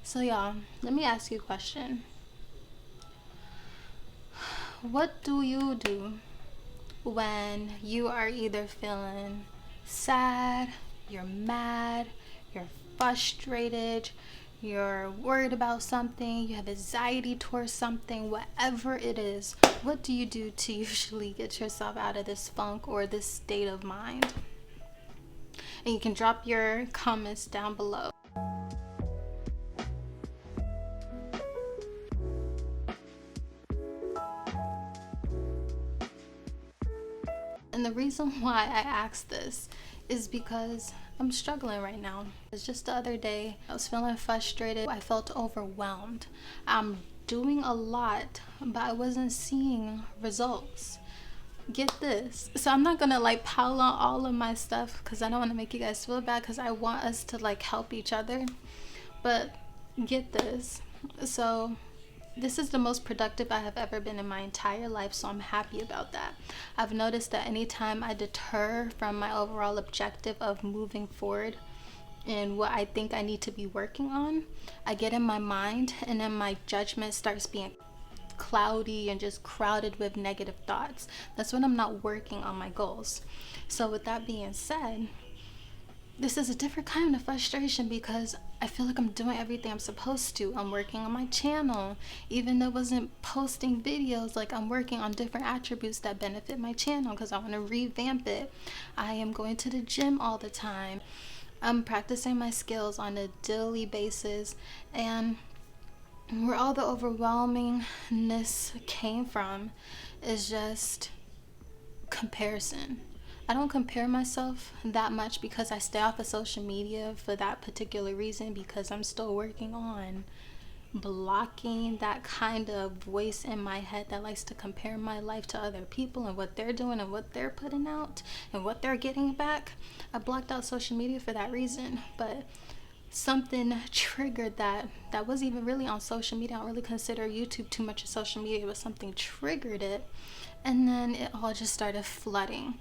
So y'all, let me ask you a question. What do you do when you are either feeling sad, you're mad, you're frustrated, you're worried about something, you have anxiety towards something, whatever it is? What do you do to usually get yourself out of this funk or this state of mind? And you can drop your comments down below. And the reason why I asked this is because I'm struggling right now. It's just the other day, I was feeling frustrated. I felt overwhelmed. I'm doing a lot, but I wasn't seeing results. Get this. So I'm not gonna like pile on all of my stuff because I don't want to make you guys feel bad, because I want us to like help each other. But get this. So this is the most productive I have ever been in my entire life, so I'm happy about that. I've noticed that anytime I deter from my overall objective of moving forward and what I think I need to be working on, I get in my mind and then my judgment starts being cloudy and just crowded with negative thoughts. That's when I'm not working on my goals. So with that being said, this is a different kind of frustration because I feel like I'm doing everything I'm supposed to. I'm working on my channel. Even though I wasn't posting videos, like I'm working on different attributes that benefit my channel because I want to revamp it. I am going to the gym all the time. I'm practicing my skills on a daily basis. And where all the overwhelmingness came from is just comparison. I don't compare myself that much because I stay off of social media for that particular reason, because I'm still working on blocking that kind of voice in my head that likes to compare my life to other people and what they're doing and what they're putting out and what they're getting back. I blocked out social media for that reason, but something triggered that wasn't even really on social media. I don't really consider YouTube too much of social media, but something triggered it, and then it all just started flooding.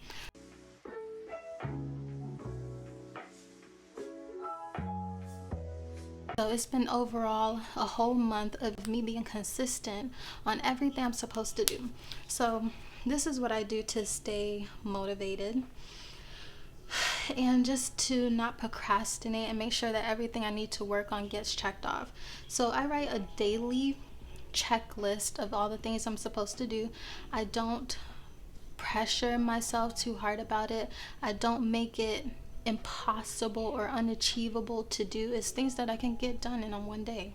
So it's been overall a whole month of me being consistent on everything I'm supposed to do. So this is what I do to stay motivated and just to not procrastinate and make sure that everything I need to work on gets checked off. So I write a daily checklist of all the things I'm supposed to do. I don't pressure myself too hard about it. I don't make it impossible or unachievable to do. It's things that I can get done in one day.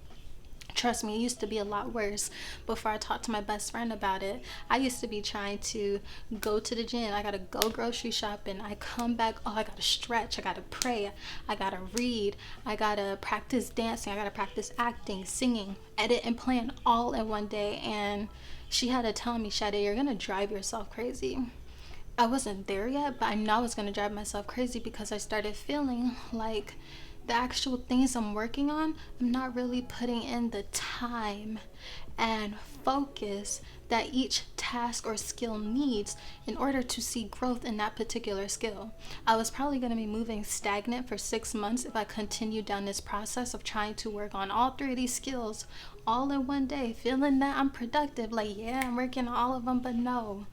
Trust me, it used to be a lot worse before I talked to my best friend about it. I used to be trying to go to the gym. I gotta go grocery shopping. I come back, oh, I gotta stretch. I gotta pray. I gotta read. I gotta practice dancing. I gotta practice acting, singing, edit, and plan all in one day. And she had to tell me, Shade, you're gonna drive yourself crazy. I wasn't there yet, but I know I was going to drive myself crazy because I started feeling like the actual things I'm working on, I'm not really putting in the time and focus that each task or skill needs in order to see growth in that particular skill. I was probably going to be moving stagnant for 6 months if I continued down this process of trying to work on all 3 of these skills all in one day, feeling that I'm productive. Like, yeah, I'm working on all of them, but no.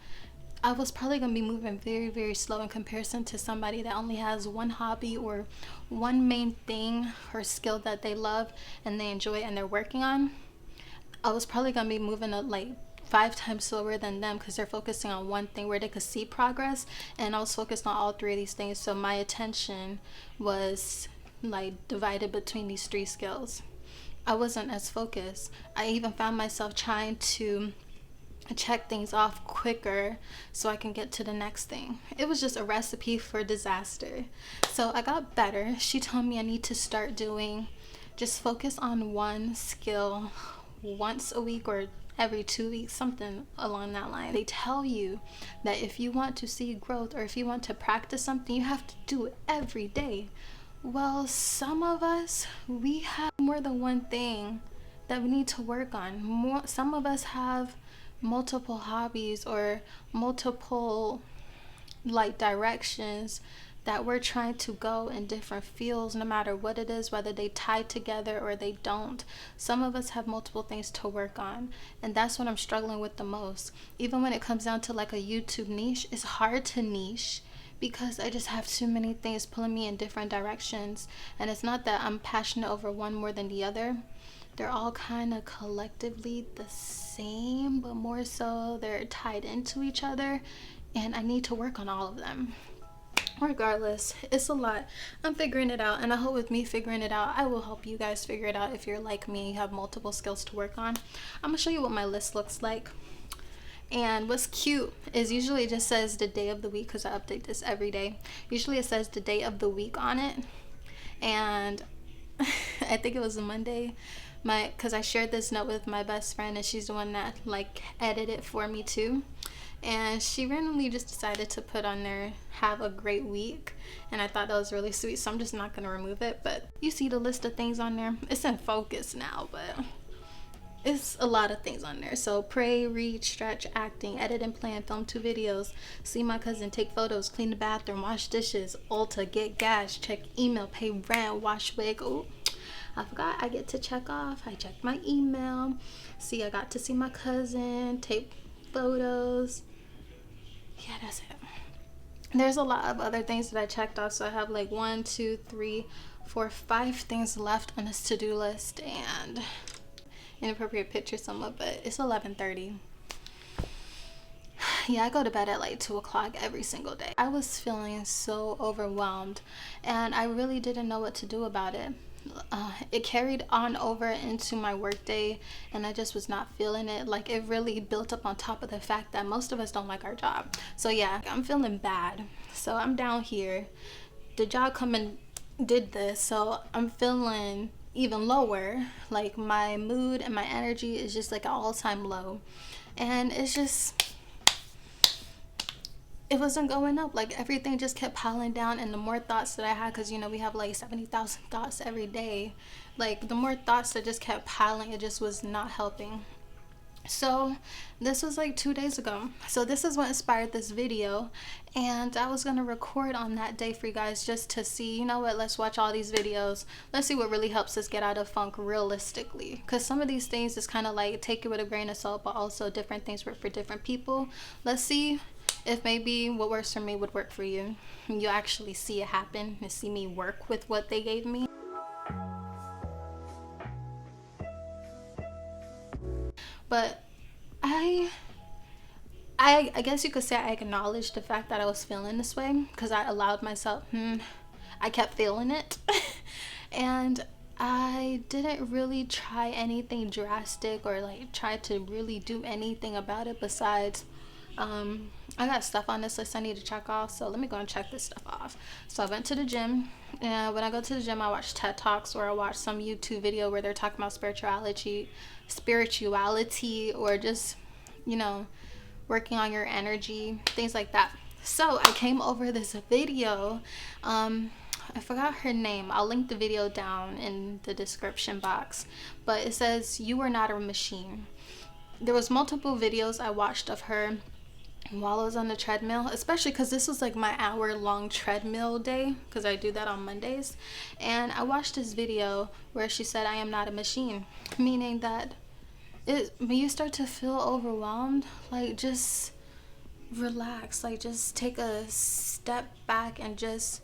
I was probably going to be moving very, very slow in comparison to somebody that only has one hobby or one main thing or skill that they love and they enjoy and they're working on. I was probably going to be moving at like 5 times slower than them because they're focusing on one thing where they could see progress, and I was focused on all 3 of these things. So my attention was like divided between these 3 skills. I wasn't as focused. I even found myself trying to check things off quicker so I can get to the next thing. It was just a recipe for disaster. So I got better. She told me I need to start doing, just focus on one skill once a week or every 2 weeks, something along that line. They tell you that if you want to see growth or if you want to practice something, you have to do it every day. Well, some of us, we have more than one thing that we need to work on. Some of us have multiple hobbies or multiple like directions that we're trying to go in different fields, no matter what it is, whether they tie together or they don't. Some of us have multiple things to work on, and that's what I'm struggling with the most. Even when it comes down to like a YouTube niche, it's hard to niche because I just have too many things pulling me in different directions. And it's not that I'm passionate over one more than the other. They're all kind of collectively the same, but more so they're tied into each other, and I need to work on all of them. Regardless, it's a lot. I'm figuring it out, and I hope with me figuring it out, I will help you guys figure it out if you're like me and you have multiple skills to work on. I'm gonna show you what my list looks like. And what's cute is usually it just says the day of the week, because I update this every day. Usually it says the day of the week on it, and I think it was a Monday, because I shared this note with my best friend, and she's the one that like edited it for me too. And she randomly just decided to put on there, have a great week, and I thought that was really sweet, so I'm just not going to remove it. But you see the list of things on there. It's in focus now, but it's a lot of things on there. So pray, read, stretch, acting, edit and plan, film 2 videos, see my cousin, take photos, clean the bathroom, wash dishes, Ulta, get gas, check email, pay rent, wash wig. Oh, I forgot I get to check off. I checked my email. See, I got to see my cousin, take photos. Yeah, that's it. There's a lot of other things that I checked off, so I have like 1, 2, 3, 4, 5 things left on this to-do list, and inappropriate picture somewhat, but it's 11:30. Yeah, I go to bed at like 2 o'clock every single day. I was feeling so overwhelmed, and I really didn't know what to do about it. It carried on over into my work day, and I just was not feeling it. Like, it really built up on top of the fact that most of us don't like our job. So yeah, I'm feeling bad. So I'm down here. The job come and did this, so I'm feeling even lower. Like, my mood and my energy is just like an all-time low, and it's just, it wasn't going up. Like, everything just kept piling down, and the more thoughts that I had, because you know we have like 70,000 thoughts every day, like the more thoughts that just kept piling, it just was not helping. So this was like 2 days ago, so this is what inspired this video, and I was gonna record on that day for you guys, just to see, you know what, let's watch all these videos, let's see what really helps us get out of funk realistically, because some of these things is kind of like take it with a grain of salt, but also different things work for different people. Let's see if maybe what works for me would work for you. You actually see it happen and see me work with what they gave me. But I guess you could say I acknowledged the fact that I was feeling this way, because I allowed myself, I kept feeling it. And I didn't really try anything drastic or like try to really do anything about it besides, I got stuff on this list I need to check off, so let me go and check this stuff off. So I went to the gym, and when I go to the gym, I watch TED Talks, or I watch some YouTube video where they're talking about spirituality, or just, you know, working on your energy, things like that. So I came over this video, I forgot her name. I'll link the video down in the description box, but it says, "You are not a machine." There was multiple videos I watched of her while I was on the treadmill, especially because this was like my hour-long treadmill day, because I do that on Mondays. And I watched this video where she said, "I am not a machine," meaning that when you start to feel overwhelmed, like, just relax, like, just take a step back and just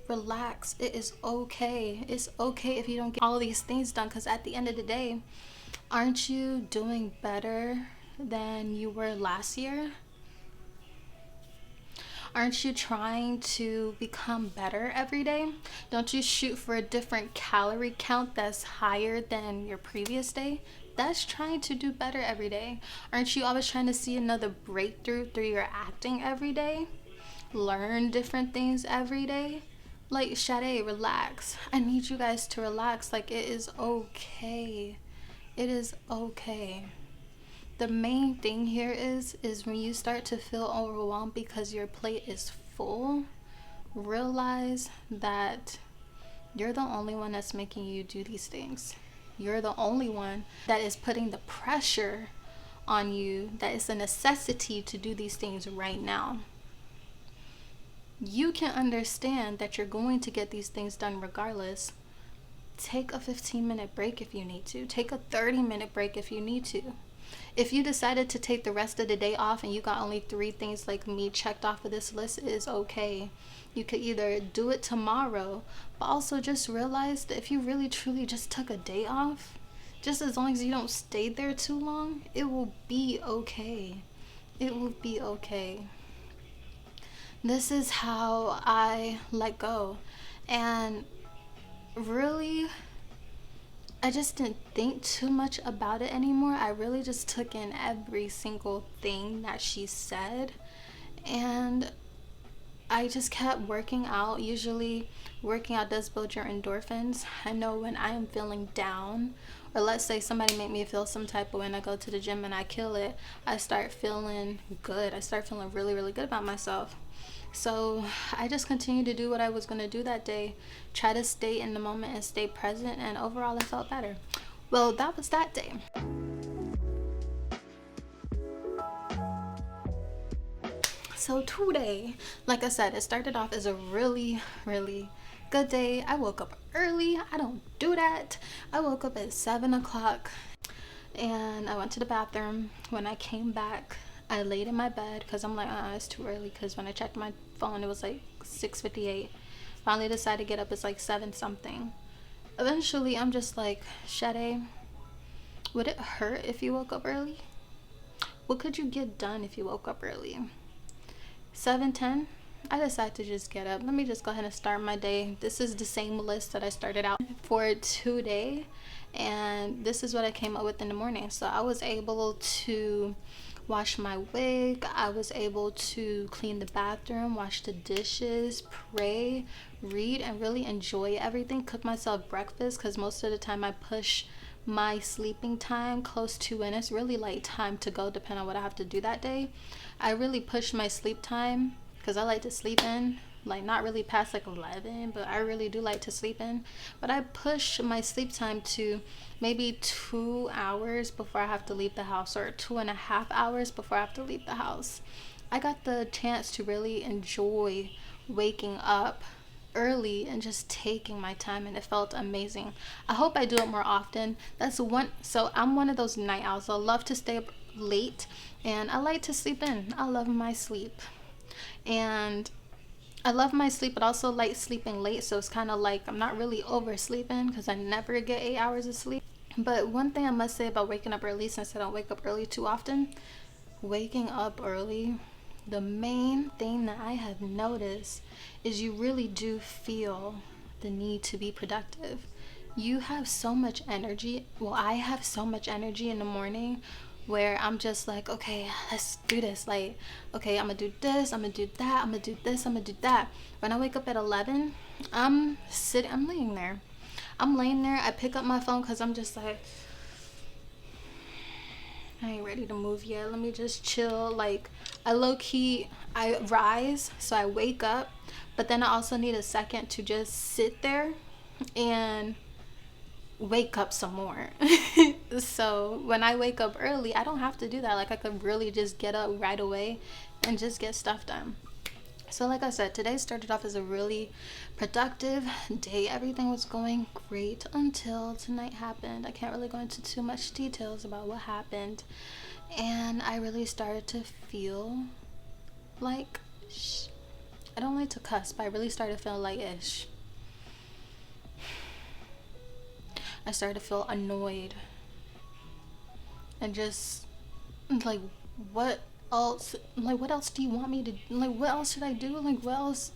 relax. It is okay. It's okay if you don't get all these things done, because at the end of the day, aren't you doing better than you were last year? Aren't you trying to become better every day? Don't you shoot for a different calorie count that's higher than your previous day? That's trying to do better every day. Aren't you always trying to see another breakthrough through your acting every day? Learn different things every day? Like, Sade, relax. I need you guys to relax. Like, it is okay. It is okay. The main thing here is when you start to feel overwhelmed because your plate is full, realize that you're the only one that's making you do these things. You're the only one that is putting the pressure on you, that it's a necessity to do these things right now. you can understand that you're going to get these things done regardless. Take a 15-minute break if you need to. Take a 30-minute break if you need to. If you decided to take the rest of the day off and you got only 3 things like me checked off of this list, it is okay. You could either do it tomorrow, but also just realize that if you really truly just took a day off, just as long as you don't stay there too long, it will be okay. It will be okay. This is how I let go. And really, I just didn't think too much about it anymore. I really just took in every single thing that she said, and I just kept working out. Usually working out does build your endorphins. I know when I am feeling down, or let's say somebody made me feel some type of way and I go to the gym and I kill it, I start feeling good. I start feeling really, really good about myself. So I just continued to do what I was going to do that day, try to stay in the moment and stay present, and overall I felt better. Well, that was that day. So today, like I said, it started off as a really, really good day. I woke up early. I don't do that. I woke up at 7 o'clock and I went to the bathroom. When I came back, I laid in my bed because I'm like, it's too early, because when I checked my phone, it was like 6:58. Finally decided to get up. It's like 7 something. Eventually, I'm just like, Shade, would it hurt if you woke up early? What could you get done if you woke up early? 7:10, I decided to just get up. Let me just go ahead and start my day. This is the same list that I started out for today, and this is what I came up with in the morning. So I was able to wash my wig, I was able to clean the bathroom, wash the dishes, pray, read, and really enjoy everything. Cook myself breakfast, because most of the time I push my sleeping time close to when it's really like time to go, depending on what I have to do that day. I really push my sleep time because I like to sleep in, like not really past like 11, but I really do like to sleep in. But I push my sleep time to maybe 2 hours before I have to leave the house, or 2.5 hours before I have to leave the house. I got the chance to really enjoy waking up early and just taking my time, and it felt amazing. I hope I do it more often. So I'm one of those night owls. I love to stay up late and I like to sleep in. I love my sleep. And I love my sleep, but also like sleeping late. So it's kind of like I'm not really oversleeping because I never get 8 hours of sleep. But one thing I must say about waking up early, since I don't wake up early too often, waking up early, the main thing that I have noticed is you really do feel the need to be productive. You have so much energy. Well, I have so much energy in the morning where I'm just like, okay, let's do this. Like, okay, I'm gonna do this, I'm gonna do that, I'm gonna do this, I'm gonna do that. When I wake up at 11, I'm laying there. I pick up my phone because I'm just like, I ain't ready to move yet. Let me just chill. Like, I rise, so I wake up, but then I also need a second to just sit there and wake up some more. So when I wake up early, I don't have to do that. Like, I could really just get up right away and just get stuff done. So like I said, today started off as a really productive day. Everything was going great until tonight happened. I can't really go into too much details about what happened. And I really started to feel like, I don't like to cuss, but I really started to feel like ish. I started to feel annoyed. And just like, what else do you want me to, like, what else should I do? Like, what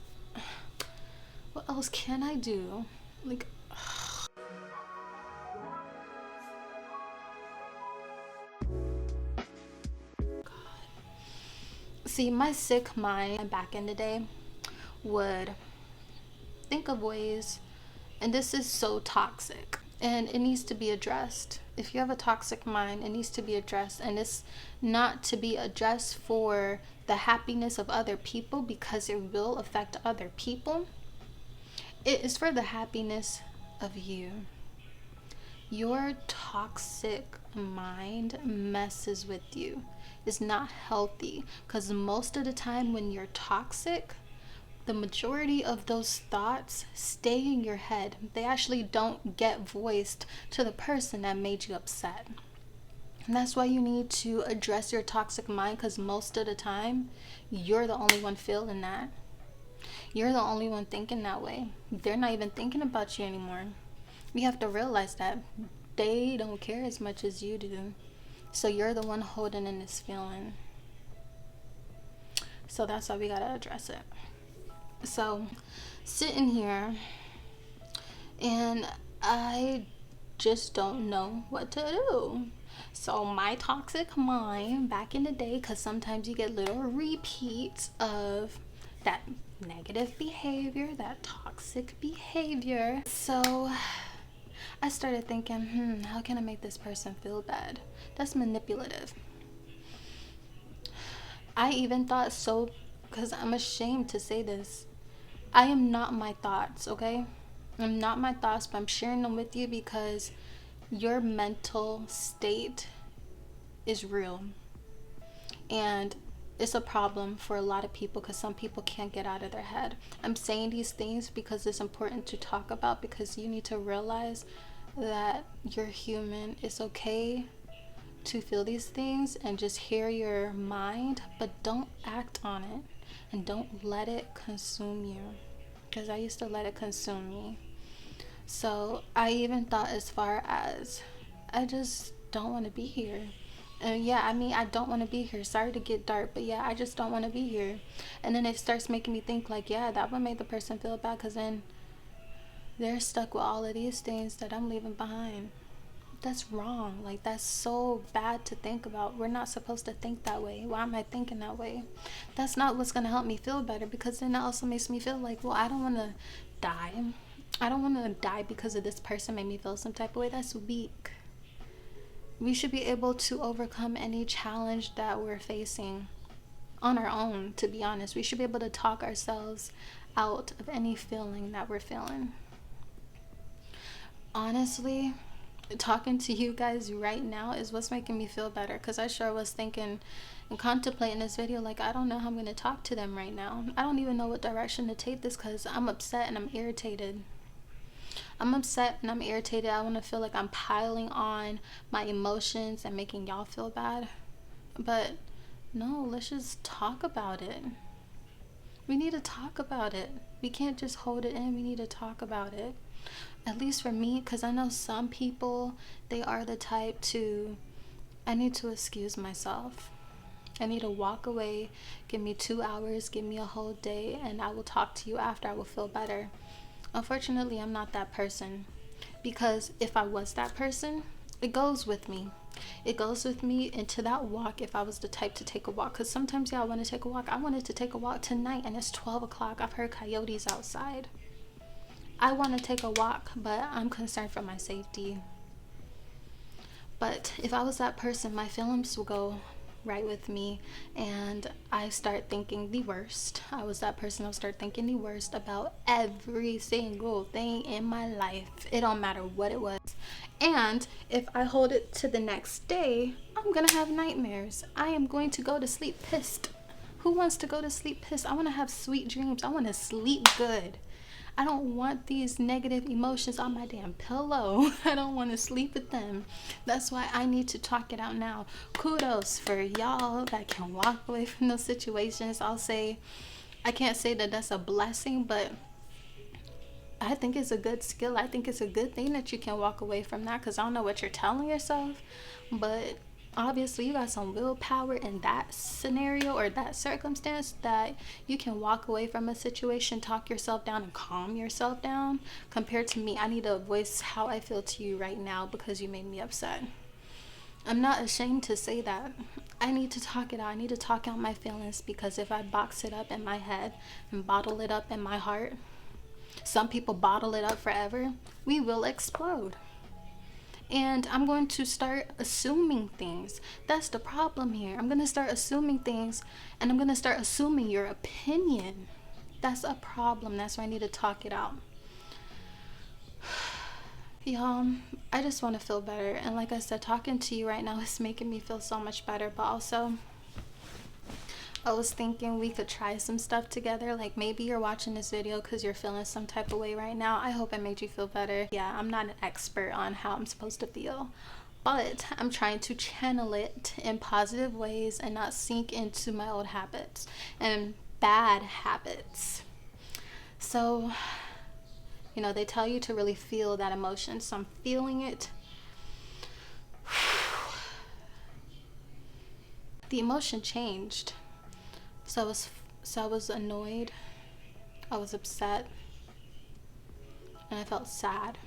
else can I do? Like, God. See, my sick mind back in the day would think of ways, and this is so toxic, and it needs to be addressed. If you have a toxic mind, it needs to be addressed, and it's not to be addressed for the happiness of other people, because it will affect other people. It is for the happiness of you. Your toxic mind messes with you. It's not healthy, because most of the time when you're toxic, the majority of those thoughts stay in your head. They actually don't get voiced to the person that made you upset. And that's why you need to address your toxic mind, because most of the time, you're the only one feeling that. You're the only one thinking that way. They're not even thinking about you anymore. You have to realize that they don't care as much as you do. So you're the one holding in this feeling. So that's why we gotta address it. So, sitting here, and I just don't know what to do. So my toxic mind back in the day, because sometimes you get little repeats of that negative behavior, that toxic behavior. So I started thinking, how can I make this person feel bad? That's manipulative. I even thought so, because I'm ashamed to say this. I am not my thoughts, okay? I'm not my thoughts, but I'm sharing them with you because your mental state is real. And it's a problem for a lot of people because some people can't get out of their head. I'm saying these things because it's important to talk about, because you need to realize that you're human. It's okay to feel these things and just hear your mind, but don't act on it and don't let it consume you, because I used to let it consume me. So I even thought as far as, I just don't want to be here. And yeah, I mean, I don't want to be here. Sorry to get dark, but yeah, I just don't want to be here. And then it starts making me think like, yeah, that would make the person feel bad, because then they're stuck with all of these things that I'm leaving behind. That's wrong. Like, that's so bad to think about. We're not supposed to think that way. Why am I thinking that way? That's not what's going to help me feel better, because then that also makes me feel like, well, I don't want to die. I don't want to die because of this person made me feel some type of way. That's weak. We should be able to overcome any challenge that we're facing on our own, to be honest. We should be able to talk ourselves out of any feeling that we're feeling. Honestly, talking to you guys right now is what's making me feel better, because I sure was thinking and contemplating this video like, I don't know how I'm going to talk to them right now. I don't even know what direction to take this, because I'm upset and I'm irritated. I'm upset and I'm irritated. I want to feel like I'm piling on my emotions and making y'all feel bad. But no, let's just talk about it. We need to talk about it. We can't just hold it in. We need to talk about it. At least for me, because I know some people, they are the type to, I need to excuse myself. I need to walk away. Give me 2 hours, give me a whole day, and I will talk to you after. I will feel better. Unfortunately, I'm not that person, because if I was that person, it goes with me. It goes with me into that walk if I was the type to take a walk. Because sometimes, yeah, I want to take a walk. I wanted to take a walk tonight, and it's 12 o'clock. I've heard coyotes outside. I want to take a walk, but I'm concerned for my safety. But if I was that person, my feelings will go right with me, and I start thinking the worst. I was that person. I'll start thinking the worst about every single thing in my life. It don't matter what it was. And if I hold it to the next day, I'm gonna have nightmares. I am going to go to sleep pissed. Who wants to go to sleep pissed? I want to have sweet dreams. I want to sleep good. I don't want these negative emotions on my damn pillow. I don't want to sleep with them. That's why I need to talk it out now. Kudos for y'all that can walk away from those situations. I'll say, I can't say that that's a blessing, but I think it's a good skill. I think it's a good thing that you can walk away from that, because I don't know what you're telling yourself, but obviously you got some willpower in that scenario or that circumstance, that you can walk away from a situation, talk yourself down, and calm yourself down. Compared to me, I need to voice how I feel to you right now because you made me upset. I'm not ashamed to say that. I need to talk it out. I need to talk out my feelings, because if I box it up in my head and bottle it up in my heart, some people bottle it up forever, we will explode. And I'm going to start assuming things. That's the problem here. I'm going to start assuming things, and I'm going to start assuming your opinion. That's a problem. That's why I need to talk it out. Y'all, I just want to feel better. And like I said, talking to you right now is making me feel so much better. But also, I was thinking we could try some stuff together. Like maybe you're watching this video because you're feeling some type of way right now. I hope it made you feel better. Yeah, I'm not an expert on how I'm supposed to feel, but I'm trying to channel it in positive ways and not sink into my old habits and bad habits. So, you know, they tell you to really feel that emotion. So I'm feeling it. The emotion changed. So I was annoyed, I was upset, and I felt sad.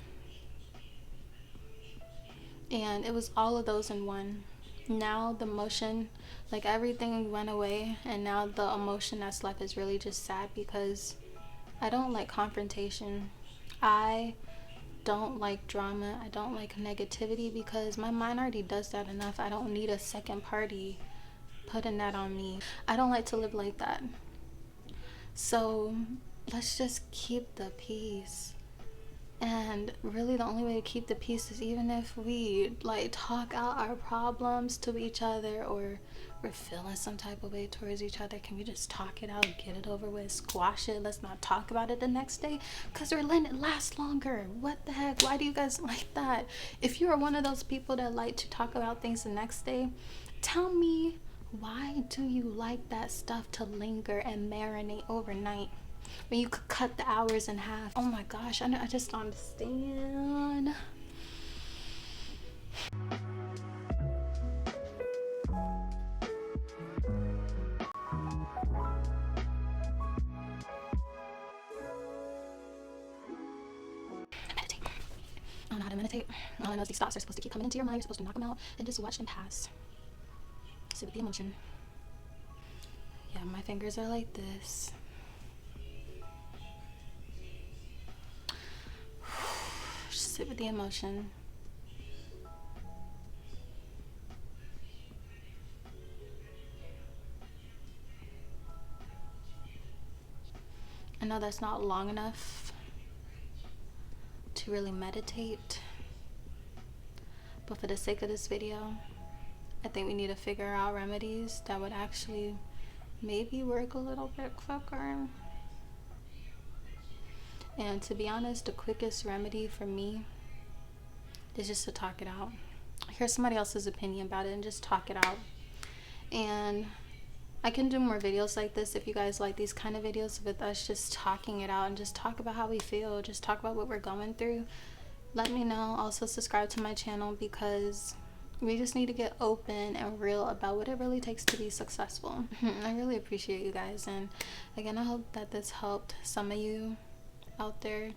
And it was all of those in one. Now the emotion, like everything went away, and now the emotion that's left is really just sad because I don't like confrontation. I don't like drama. I don't like negativity because my mind already does that enough. I don't need a second party putting that on me. I don't like to live like that. So let's just keep the peace. And really the only way to keep the peace is even if we like talk out our problems to each other, or we're feeling some type of way towards each other, can we just talk it out, get it over with, squash it? Let's not talk about it the next day because we're letting it last longer. What the heck? Why do you guys like that? If you are one of those people that like to talk about things the next day, tell me, why do you like that stuff to linger and marinate overnight when you could cut the hours in half? Oh my gosh, I just don't understand. Meditate. I don't know how to meditate. All I know is these thoughts are supposed to keep coming into your mind. You're supposed to knock them out and just watch them pass. Sit with the emotion. Yeah, my fingers are like this. Just sit with the emotion. I know that's not long enough to really meditate, but for the sake of this video, I think we need to figure out remedies that would actually maybe work a little bit quicker. And to be honest, the quickest remedy for me is just to talk it out. Hear somebody else's opinion about it and just talk it out. And I can do more videos like this if you guys like these kind of videos with us just talking it out and just talk about how we feel, just talk about what we're going through. Let me know. Also subscribe to my channel because we just need to get open and real about what it really takes to be successful. I really appreciate you guys, and again, I hope that this helped some of you out there.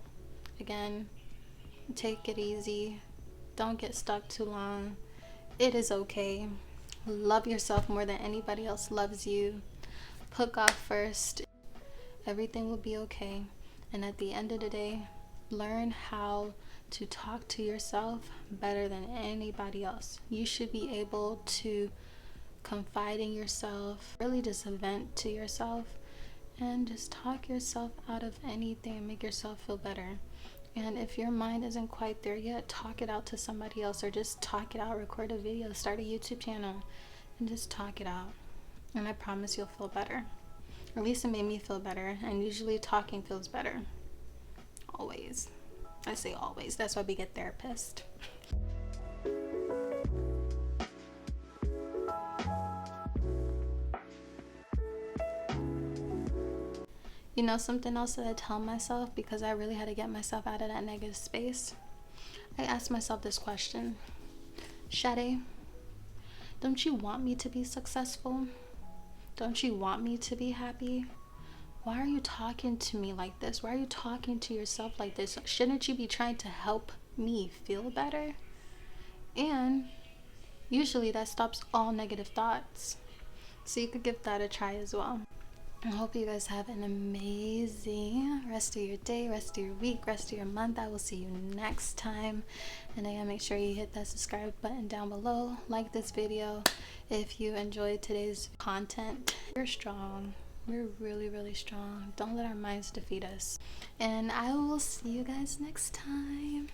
Again, take it easy. Don't get stuck too long. It is okay. Love yourself more than anybody else loves you. Put God first. Everything will be okay. And at the end of the day, learn how to talk to yourself better than anybody else. You should be able to confide in yourself, really just vent to yourself, and just talk yourself out of anything and make yourself feel better. And if your mind isn't quite there yet, talk it out to somebody else, or just talk it out, record a video, start a YouTube channel, and just talk it out. And I promise you'll feel better. Or at least it made me feel better, and usually talking feels better. Always. I say always. That's why we get therapists. You know, something else that I tell myself, because I really had to get myself out of that negative space, I ask myself this question: Shade, don't you want me to be successful? Don't you want me to be happy? Why are you talking to me like this? Why are you talking to yourself like this? Shouldn't you be trying to help me feel better? And usually that stops all negative thoughts. So you could give that a try as well. I hope you guys have an amazing rest of your day, rest of your week, rest of your month. I will see you next time. And again, make sure you hit that subscribe button down below. Like this video if you enjoyed today's content. We're strong. We're really, really strong. Don't let our minds defeat us. And I will see you guys next time.